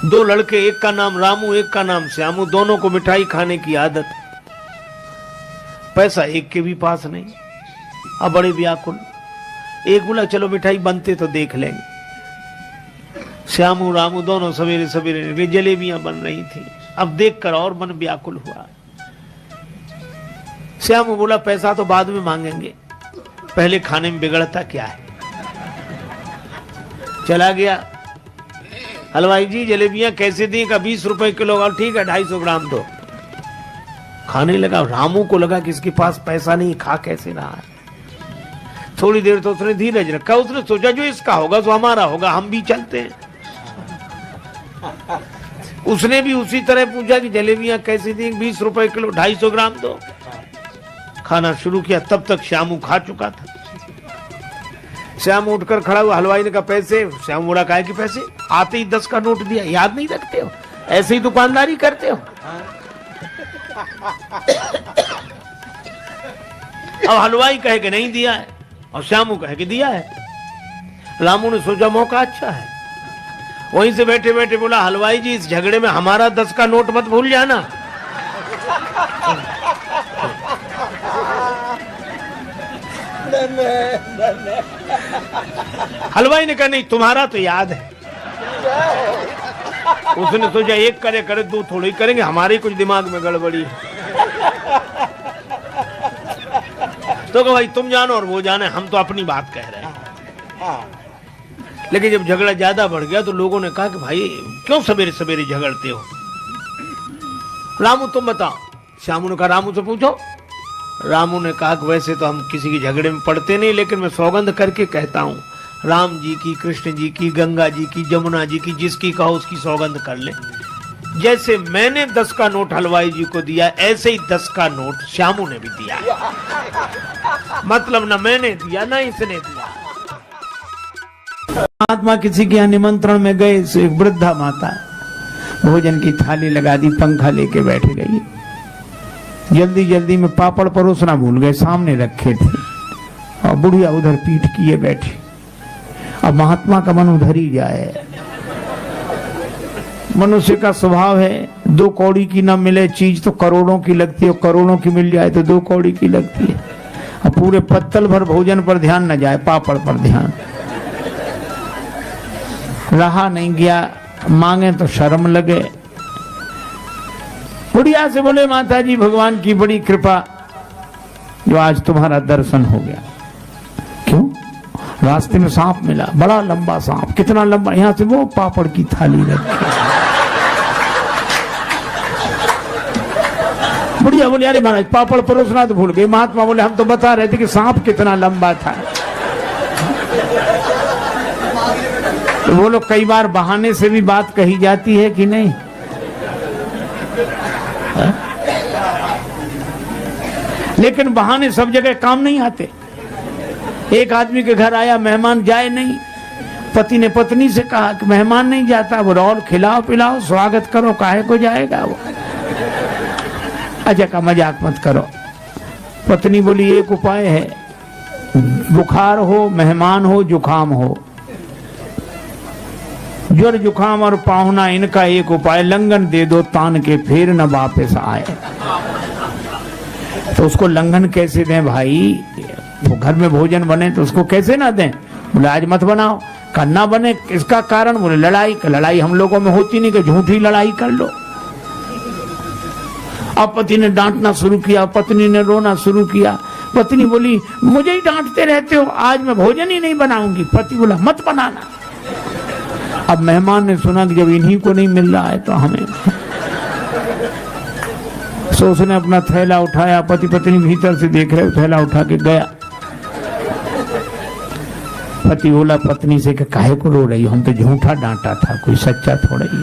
दो लड़के, एक का नाम रामू एक का नाम श्यामू, दोनों को मिठाई खाने की आदत। पैसा एक के भी पास नहीं। अब बड़े व्याकुल। एक बोला चलो मिठाई बनते तो देख लेंगे। श्यामू रामू दोनों सवेरे सवेरे निकले, जलेबियां बन रही थी। अब देखकर और मन व्याकुल हुआ। श्यामू बोला पैसा तो बाद में मांगेंगे, पहले खाने में बिगड़ता क्या है। चला गया। हलवाई जी जलेबियां कैसे दी? का 20 रुपए किलो। और ठीक है 250 ग्राम दो। खाने लगा। रामू को लगा कि इसके पास पैसा नहीं, खा कैसे रहा है। थोड़ी देर तो उसने धीरज रखा। उसने सोचा जो इसका होगा तो हमारा होगा, हम भी चलते हैं। उसने भी उसी तरह पूछा कि जलेबियां कैसी दी? 20 रुपए किलो, 250 ग्राम दो। खाना शुरू किया। तब तक श्यामू खा चुका था। श्याम उठकर खड़ा हुआ। हलवाई ने कहा पैसे? श्याम बोला काहे के पैसे? आते ही 10 का नोट दिया। याद नहीं रखते हो? ऐसे ही दुकानदारी करते हो? अब हलवाई कहे कि नहीं दिया है और श्यामू कहे कि दिया है। रामू ने सोचा मौका अच्छा है। वहीं से बैठे बैठे बोला हलवाई जी इस झगड़े में हमारा 10 का नोट मत भूल जाना। हलवाई ने कहा नहीं तुम्हारा तो याद है। उसने सोचा एक करे करे दो थोड़ी करेंगे, हमारे कुछ दिमाग में गड़बड़ी है। तो कहा भाई तुम जानो और वो जाने, हम तो अपनी बात कह रहे हैं। लेकिन जब झगड़ा ज्यादा बढ़ गया तो लोगों ने कहा कि भाई क्यों सवेरे सवेरे झगड़ते हो? रामू तुम बताओ। श्यामू ने कहा रामू से पूछो। रामू ने कहा कि वैसे तो हम किसी के झगड़े में पड़ते नहीं, लेकिन मैं सौगंध करके कहता हूँ राम जी की, कृष्ण जी की, गंगा जी की, जमुना जी की, जिसकी कहो उसकी सौगंध कर ले। जैसे मैंने 10 का नोट हलवाई जी को दिया ऐसे ही 10 का नोट श्यामू ने भी दिया। मतलब न मैंने दिया ना इसने दिया। महात्मा किसी के यहाँ निमंत्रण में गए। एक वृद्धा माता भोजन की थाली लगा दी, पंखा लेके बैठ गई। जल्दी जल्दी में पापड़ परोसना भूल गए, सामने रखे थे और बुढ़िया उधर पीठ किए बैठी। अब महात्मा का मन उधर ही जाए। मनुष्य का स्वभाव है 2 कौड़ी की ना मिले चीज तो करोड़ों की लगती है, करोड़ों की मिल जाए तो 2 कौड़ी की लगती है। अब पूरे पत्तल भर भोजन पर ध्यान न जाए, पापड़ पर ध्यान। रहा नहीं गया, मांगे तो शर्म लगे। बुढ़िया से बोले माता जी भगवान की बड़ी कृपा जो आज तुम्हारा दर्शन हो गया। क्यों? रास्ते में सांप मिला, बड़ा लंबा सांप। कितना लंबा? यहां से वो पापड़ की थाली रखी। बुढ़िया बोले अरे महाराज पापड़ परोसना तो भूल गए। महात्मा बोले हम तो बता रहे थे कि सांप कितना लंबा था। तो बोलो कई बार बहाने से भी बात कही जाती है कि नहीं? लेकिन बहाने सब जगह काम नहीं आते। एक आदमी के घर आया मेहमान, जाए नहीं। पति ने पत्नी से कहा कि मेहमान नहीं जाता, वो और खिलाओ पिलाओ स्वागत करो, काहे को जाएगा वो। अजय का मजाक मत करो। पत्नी बोली एक उपाय है, बुखार हो, मेहमान हो, जुखाम हो, ज्वर जुखाम और पाहुना, इनका एक उपाय लंगन दे दो तान के, फिर न वापस आए। तो उसको लंघन कैसे दें भाई? वो घर में भोजन बने तो उसको कैसे ना दें? बोले आज मत बनाओ। करना बने इसका कारण? बोले लड़ाई। लड़ाई हम लोगों में होती नहीं कि झूठी लड़ाई कर लो। अब पति ने डांटना शुरू किया, पत्नी ने रोना शुरू किया। पत्नी बोली मुझे ही डांटते रहते हो, आज मैं भोजन ही नहीं बनाऊंगी। पति बोला मत बनाना। अब मेहमान ने सुना कि जब इन्हीं को नहीं मिल रहा है तो हमें। सो उसने अपना थैला उठाया, पति पत्नी भीतर से देख रहे, थैला उठा के गया। पति बोला पत्नी से कि काहे को रो रही हो? हम तो झूठा डांटा था, कोई सच्चा थोड़ा ही।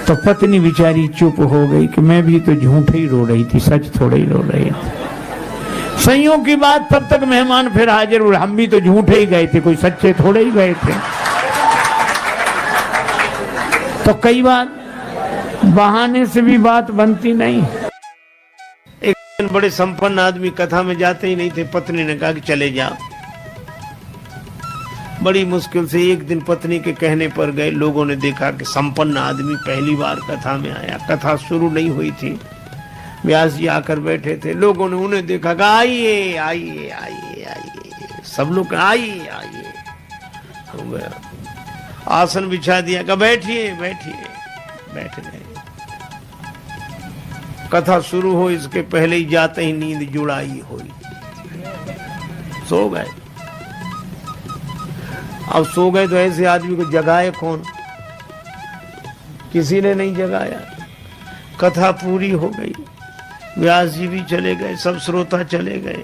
तो पत्नी बेचारी चुप हो गई कि मैं भी तो झूठे ही रो रही थी, सच थोड़ा ही रो रही थी। संयोग की बात तब तक मेहमान फिर हाजिर हुए। हम भी तो झूठे ही गए थे, कोई सच्चे थोड़े ही गए थे। तो कई बार बहाने से भी बात बनती नहीं। एक दिन बड़े संपन्न आदमी कथा में जाते ही नहीं थे। पत्नी ने कहा कि चले जाओ। बड़ी मुश्किल से एक दिन पत्नी के कहने पर गए। लोगों ने देखा कि संपन्न आदमी पहली बार कथा में आया। कथा शुरू नहीं हुई थी, व्यास जी आकर बैठे थे। लोगों ने उन्हें देखा कि आइए आइए आइए आइए, सब लोग आइए आइए। हो गया, आसन बिछा दिया, कहा बैठिए बैठिए, बैठ गए। कथा शुरू हो इसके पहले ही जाते ही नींद जुड़ाई हुई, सो गए। अब सो गए तो ऐसे आदमी को जगाए कौन? किसी ने नहीं जगाया। कथा पूरी हो गई, व्यास जी भी चले गए, सब श्रोता चले गए।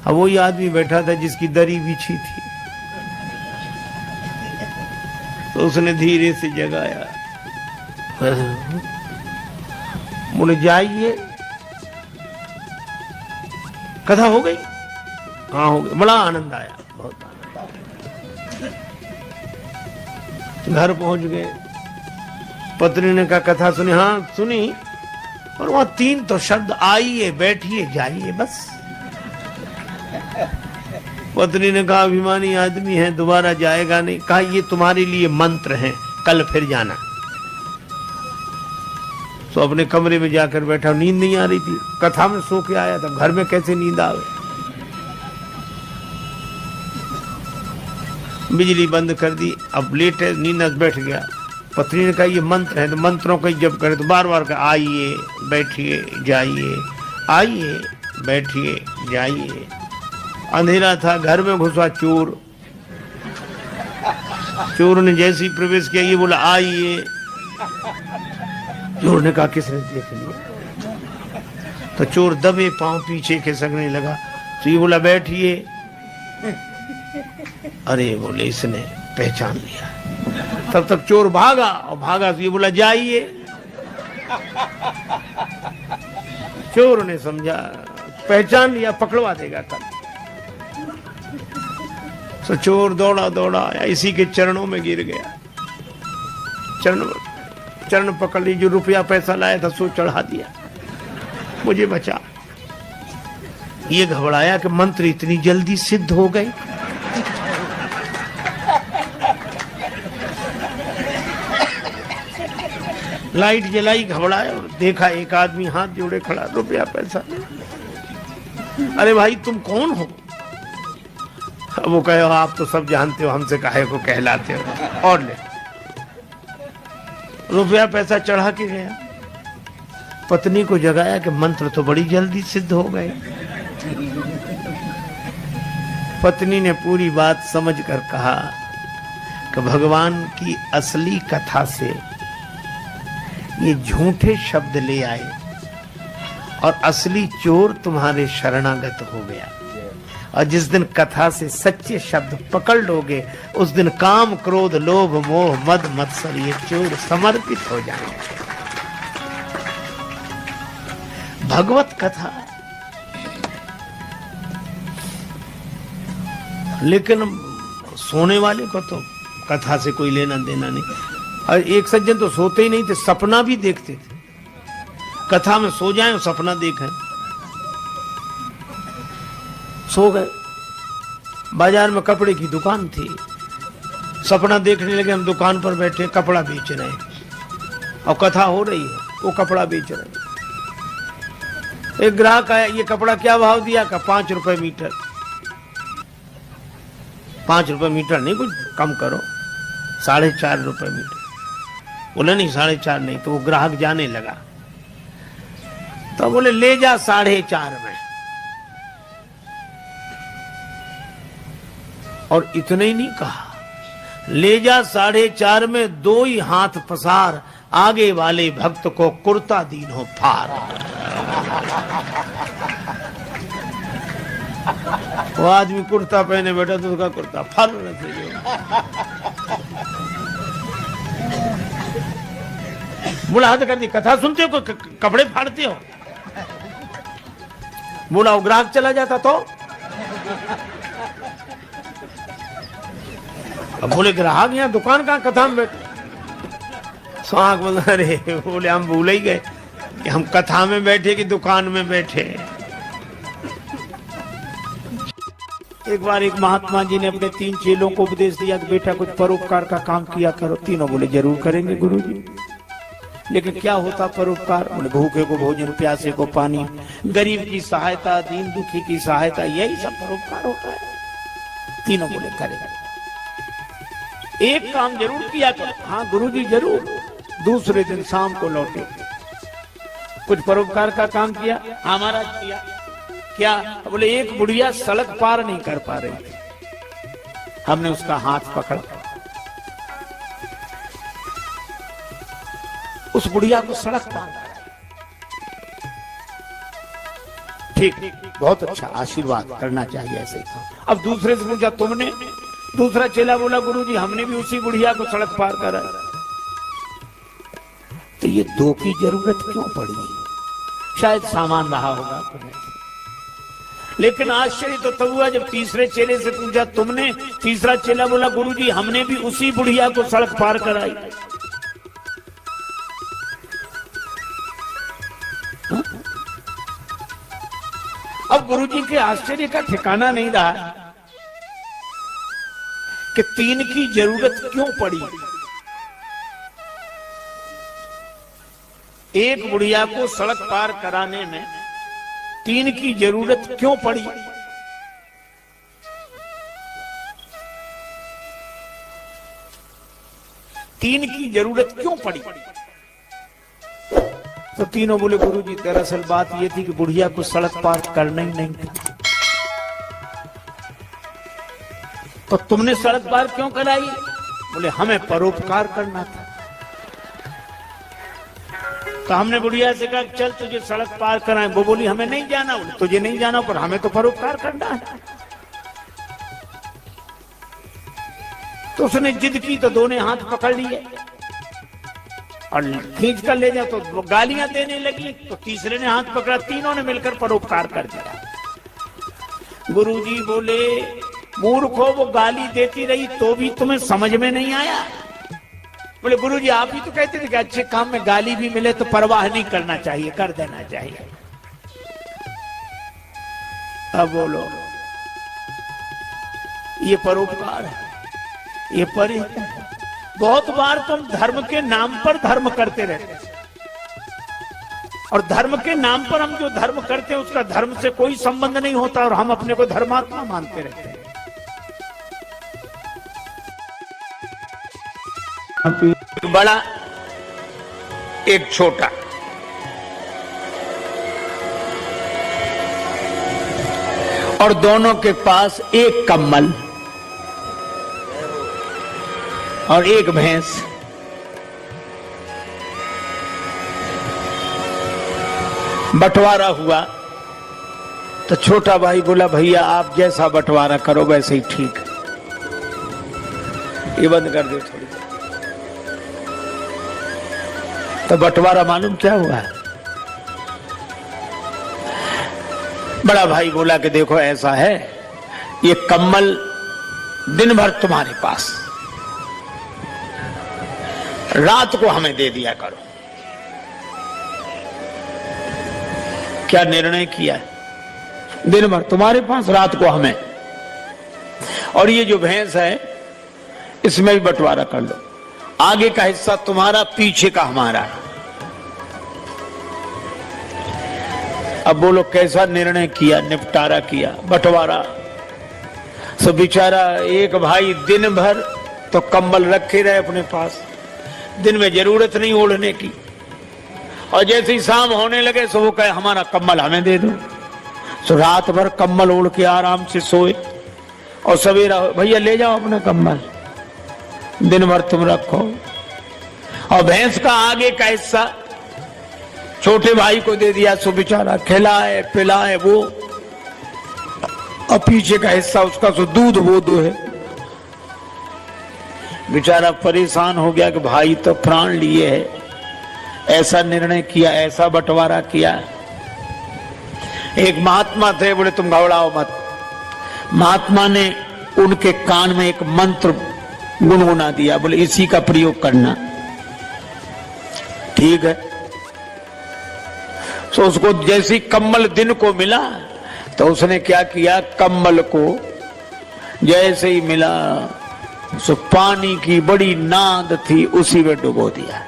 अब वही आदमी बैठा था जिसकी दरी बिछी थी, तो उसने धीरे से जगाया। बोले जाइए, कथा हो गई? हाँ हो गई। बड़ा आनंद आया, बहुत आनंद आया। घर पहुंच गए, पत्नी ने कहा कथा सुनी? हाँ सुनी। और वहां 3 तो शब्द, आइए बैठिए जाइए, बस। पत्नी ने कहा अभिमानी आदमी है, दोबारा जाएगा नहीं। कहा ये तुम्हारे लिए मंत्र है, कल फिर जाना। तो अपने कमरे में जाकर बैठा, नींद नहीं आ रही थी, कथा में सो के आया था, घर में कैसे नींद आवे। बिजली बंद कर दी, अब लेट है, नींद बैठ गया। पत्नी ने कहा ये मंत्र है, तो मंत्रों का जब करे तो बार बार कहा आइए बैठिए जाइए, आइए बैठिए जाइए। अंधेरा था, घर में घुसा चोर। चोर ने जैसे ही प्रवेश किया, ये बोला आइए। चोर ने कहा किसने देख लिया? तो चोर दबे पांव पीछे खिसकने लगा, तो ये बोला बैठिए। अरे बोले इसने पहचान लिया। तब तक चोर भागा, और भागा तो ये बोला जाइए। चोर ने समझा पहचान लिया, पकड़वा देगा कल। तो चोर दौड़ा दौड़ा आया, इसी के चरणों में गिर गया। चरण पकड़ ली, जो रुपया पैसा लाया था सो चढ़ा दिया, मुझे बचा। ये घबराया कि मंत्र इतनी जल्दी सिद्ध हो गए। लाइट जलाई, घबराया और देखा एक आदमी हाथ जोड़े खड़ा, रुपया पैसा। अरे भाई तुम कौन हो? वो कहे आप तो सब जानते हो, हमसे काहे को कहलाते हो, और ले। रुपया पैसा चढ़ा के गया। पत्नी को जगाया कि मंत्र तो बड़ी जल्दी सिद्ध हो गए। पत्नी ने पूरी बात समझकर कहा कि भगवान की असली कथा से ये झूठे शब्द ले आए और असली चोर तुम्हारे शरणागत हो गया। और जिस दिन कथा से सच्चे शब्द पकड़ लोगे, उस दिन काम क्रोध लोभ मोह मद मत्सर ये चोर समर्पित हो जाएंगे। भगवत कथा। लेकिन सोने वाले को तो कथा से कोई लेना देना नहीं। और एक सज्जन तो सोते ही नहीं थे, सपना भी देखते थे। कथा में सो जाएं और सपना देखें। सो गए। बाजार में कपड़े की दुकान थी, सपना देखने लगे हम दुकान पर बैठे कपड़ा बेच रहे हैं और कथा हो रही है, वो कपड़ा बेच रहे हैं। एक ग्राहक आया, ये कपड़ा क्या भाव दिया? का 5 रुपए मीटर। 5 रुपए मीटर नहीं, कुछ कम करो। 4.5 रुपए मीटर। बोले नहीं 4.5 नहीं। तो वो ग्राहक जाने लगा, तो बोले ले जा 4.5 में। और इतने ही नहीं कहा, ले जा 4.5 में, 2 ही हाथ पसार, आगे वाले भक्त को कुर्ता दीनो फार। वो आदमी कुर्ता पहने बैठा तो उसका कुर्ता फर रहे। बोला हाथ कर दी, कथा सुनते हो कपड़े फाड़ते हो? बोला वो ग्राहक चला जाता तो? अब बोले ग्राहक यहाँ दुकान कहाँ, कथा में बैठे। स्वाग बोला अरे बोले हम भूल ही गए कि हम कथा में बैठे कि दुकान में बैठे। एक बार एक महात्मा जी ने अपने 3 चेलों को उपदेश दिया कि बेटा कुछ परोपकार का काम किया करो। तीनों बोले जरूर करेंगे गुरुजी। लेकिन क्या होता परोपकार? बोले भूखे को भोजन, प्यासे को पानी, गरीब की सहायता, दीन दुखी की सहायता, यही सब परोपकार होता है। तीनों बोले करेंगे। एक काम जरूर किया करो। हाँ गुरुजी जरूर। दूसरे दिन शाम को लौटे, कुछ परोपकार का काम किया। हमारा किया क्या? बोले एक बुढ़िया सड़क पार नहीं कर पा रही थी, हमने उसका हाथ पकड़ा, उस बुढ़िया को सड़क पार करा। ठीक, बहुत अच्छा, आशीर्वाद करना चाहिए ऐसे। अब दूसरे से पूछा तुमने? दूसरा चेला बोला गुरुजी हमने भी उसी बुढ़िया को सड़क पार करा। तो ये 2 की जरूरत क्यों पड़ी? शायद सामान रहा होगा तुम्हें। लेकिन आश्चर्य तो तब हुआ जब तीसरे चेले से पूछा तुमने? तीसरा चेला बोला गुरुजी हमने भी उसी बुढ़िया को सड़क पार कराई। अब गुरुजी के आश्चर्य का ठिकाना नहीं रहा कि 3 की जरूरत क्यों पड़ी। एक बुढ़िया को सड़क पार कराने में 3 की जरूरत क्यों पड़ी? तीन की जरूरत क्यों पड़ी? तो तीनों बोले गुरुजी दरअसल बात यह थी कि बुढ़िया को सड़क पार करना ही नहीं था। तो तुमने सड़क पार क्यों कराई? बोले हमें परोपकार करना था। तो हमने बुढ़िया से कहा चल तुझे सड़क पार कराएं। वो बोली हमें नहीं जाना। बोले तुझे नहीं जाना पर हमें तो परोपकार करना है। तो उसने जिद की तो दोनों हाथ पकड़ लिए और खींच कर ले जाओ। तो गालियां देने लगी तो तीसरे ने हाथ पकड़ा। तीनों ने मिलकर परोपकार कर दिया। गुरुजी बोले मूर्खो, वो गाली देती रही तो भी तुम्हें समझ में नहीं आया? बोले गुरुजी आप ही तो कहते थे कि अच्छे काम में गाली भी मिले तो परवाह नहीं करना चाहिए, कर देना चाहिए। अब बोलो ये परोपकार है, ये परिहित है। बहुत बार तुम धर्म के नाम पर धर्म करते रहते और धर्म के नाम पर हम जो धर्म करते हैं उसका धर्म से कोई संबंध नहीं होता और हम अपने को धर्मात्मा मानते रहते हैं। एक बड़ा एक छोटा, और दोनों के पास एक कम्बल और एक भैंस। बंटवारा हुआ तो छोटा भाई बोला भैया आप जैसा बंटवारा करो वैसे ही ठीक है। ये बंद कर दे थोड़ी। तो बंटवारा मालूम क्या हुआ? बड़ा भाई बोला कि देखो ऐसा है, ये कम्बल दिन भर तुम्हारे पास, रात को हमें दे दिया करो। क्या निर्णय किया? दिन भर तुम्हारे पास, रात को हमें। और ये जो भैंस है इसमें भी बंटवारा कर लो, आगे का हिस्सा तुम्हारा, पीछे का हमारा। अब बोलो कैसा निर्णय किया, निपटारा किया, बंटवारा। सो बेचारा एक भाई दिन भर तो कंबल रखे रहे अपने पास, दिन में जरूरत नहीं ओढ़ने की, और जैसे ही शाम होने लगे सो वो कहे हमारा कंबल हमें दे दो। सो रात भर कंबल ओढ़ के आराम से सोए और सवेरा भैया ले जाओ अपना कंबल, दिन भर तुम रखो। और भैंस का आगे का हिस्सा छोटे भाई को दे दिया, सो बेचारा खिलाए पिलाए वो, और पीछे का हिस्सा उसका सो दूध वो दो है। बेचारा परेशान हो गया कि भाई तो प्राण लिए है, ऐसा निर्णय किया, ऐसा बंटवारा किया। एक महात्मा थे, बोले तुम घबराओ मत। महात्मा ने उनके कान में एक मंत्र गुनगुना दिया, बोले इसी का प्रयोग करना। ठीक है। तो उसको जैसी कम्बल दिन को मिला तो उसने क्या किया, कम्बल को जैसे ही मिला सो पानी की बड़ी नाद थी, उसी में डुबो दिया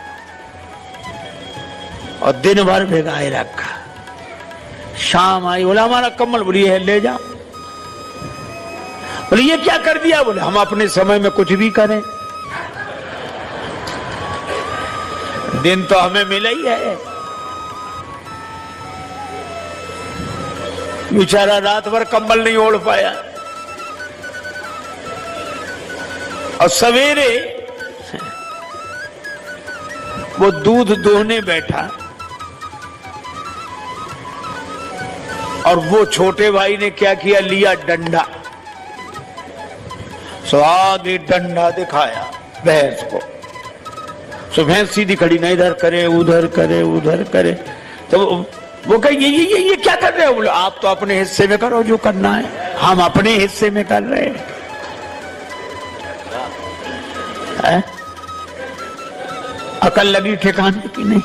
और दिन भर भिगाए रखा। शाम आई, बोला हमारा कम्बल, बोली है ले जाओ। बोले ये क्या कर दिया? बोले हम अपने समय में कुछ भी करें, दिन तो हमें मिला ही है। बेचारा रात भर कंबल नहीं ओढ़ पाया और सवेरे वो दूध दोहने बैठा और वो छोटे भाई ने क्या किया, लिया डंडा, सो आगे डंडा दिखाया भैंस को। सो भैंस सीधी खड़ी ना, इधर करे उधर करे उधर करे। तो वो कहे ये क्या कर रहे हो? बोले आप तो अपने हिस्से में करो जो करना है, हम अपने हिस्से में कर रहे हैं। अकल लगी ठिकाने की नहीं।